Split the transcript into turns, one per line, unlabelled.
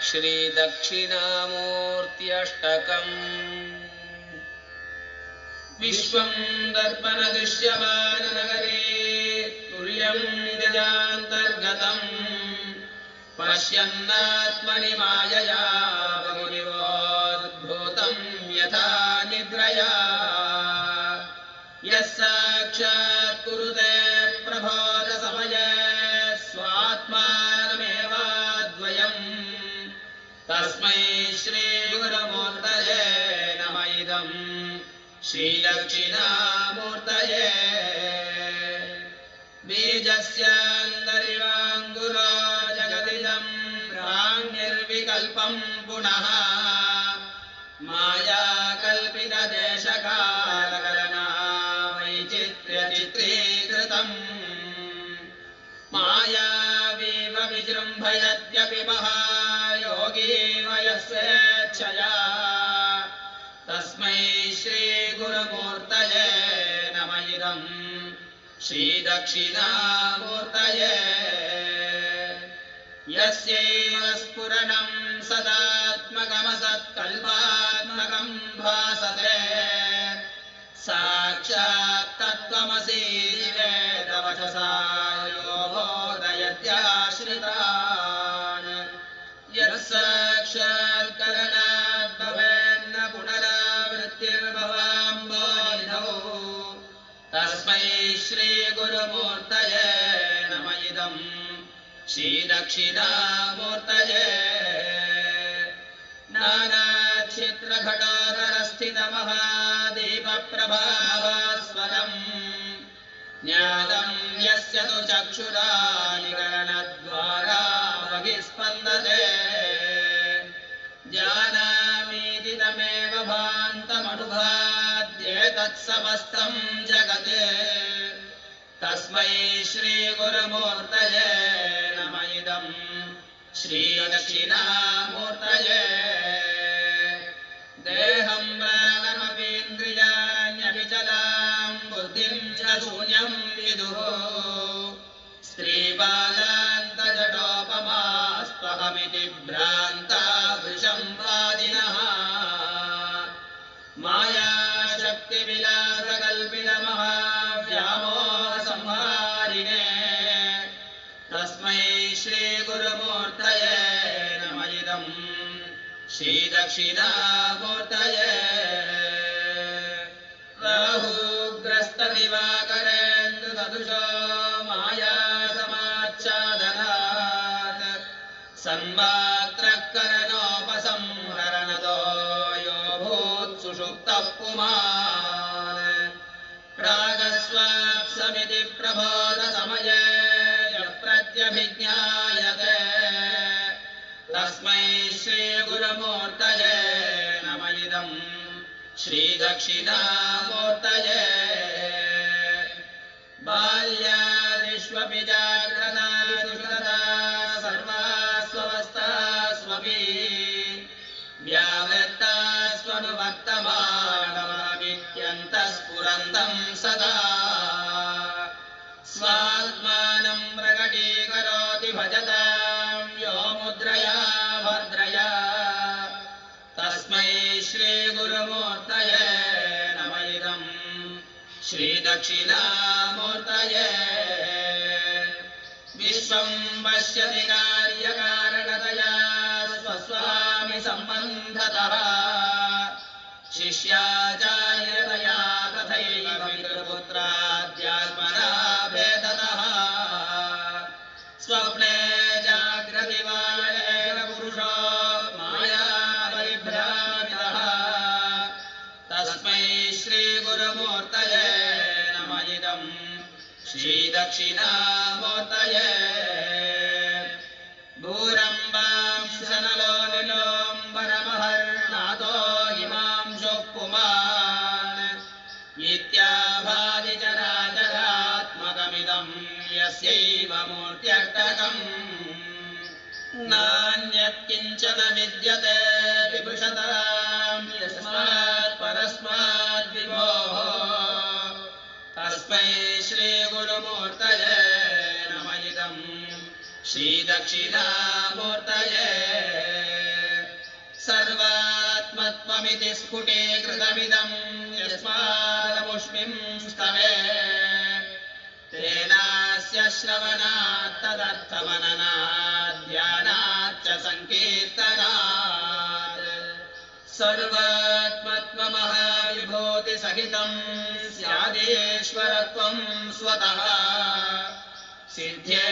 श्रीदक्षिणामूर्त्यष्टकम् विश्वं दर्पणदृश्यमाननगरे तुर्यं निजान्तर्गतम् पश्यन्नात्मनि मायया बहुनिवोद्भूतं यथा निद्रया यः साक्षात् कुरुते प्रबोधसमये स्वात्मानमेवाद्वयम् तस्मै श्रीगुरुमूर्तये नम इदम् श्रीदक्षिणामूर्तये बीजस्यान्तरिवाङ्गुरो जगदिदं प्राङ्निर्विकल्पं पुनः मायाकल्पितदेशकालकलना वैचित्र्यचित्रीकृतम् मायावीव विजृम्भयत्यपि महायोगी वयस्वेच्छया तस्मै श्रीगुरुमूर्तये नम इदम् श्रीदक्षिणामूर्तये यस्यैव स्फुरणं सदात्मकमसत्कल्पात्मकं भासते साक्षात् तत्त्वमसि वेदवचसा यो बोधयत्याश्रितान् यत् साक्षात् करणात् भवेन्न पुनरावृत्तिर्भवाम्बोनिधौ तस्मै श्रीगुरुमूर्तये नम इदम् श्रीदक्षिणामूर्तये नानाक्षेत्रघटोदरस्थितमहादीपप्रभास्वरम् ज्ञातं यस्य तु चक्षुरानिकरणद्वारा बहिस्पन्दते जानामीति तमेव भान्तमनुभवाद्येतत्समस्तं जगत् तस्मै श्रीगुरुमूर्तये नम इदम् श्रीदक्षिणामूर्तये देहं प्राणमपीन्द्रियाण्यविचलां बुद्धिं च शून्यं विदुः स्त्रीबालान्तजटोपमास्त्वहमिति भ्रान्ता वृषंवादिनः मायाशक्तिविलासकल्पितमहाव्यामोहसंहारिणे तस्मै श्रीगुरुमूर्तये नम इदम् श्रीदक्षिणामूर्तये राहुग्रस्तदिवाकरेन्दुसदृशो मायासमाच्छादनात् सन्मात्रकरणोपसंहरणतो यो भूत्सुषुप्तः पुमान् प्रागस्वाप्समिति प्रबोधसमये प्रत्यभिज्ञायते तस्मै श्रीगुरुमूर्तये नम इदम् श्रीदक्षिणामूर्तये बाल्यादिष्वपि जाग्रतादिषु तथा सर्वास्वस्थास्वपि व्यावृत्तास्वनुवर्तमानमविद्यन्तः सदा स्वात्मानं प्रकटीकरोति भजतां यो मुद्रया भद्रया तस्मै श्रीगुरुमूर्तये नम इदम् श्रीदक्षिणामूर्तये विश्वं पश्यति कार्यकारणतया स्वस्वामि सम्बन्धतः शिष्याचार्यतया तथैव पितृपुत्राद्यात्मना भेदतः स्वप्ने जाग्रति वा एव पुरुषो मायापरिभ्रामितः तस्मै श्रीगुरुमूर्तये नम इदम् श्रीदक्षिणामूर्तये भूरम्बांशनलोलिलोऽम्बरमहर्नाथो हिमांशुः पुमान् इत्याभादिचराचरात्मकमिदं यस्यैव मूर्त्यष्टकम् नान्यत्किञ्चन विद्यते विभुषतां यस्मात् परस्माद् विभोः तस्मै श्रीगुरुमूर्तये नम इदम् श्रीदक्षिणामूर्तये। स्फुटीकृतमिदम् यस्मादमुष्मिं स्तवे तेनास्य श्रवणात् तदर्थमननात् ध्यानाच्च सङ्कीर्तनात् सर्वात्मत्वमहाविभूतिसहितं स्यादेश्वरत्वं स्वतः सिद्ध्ये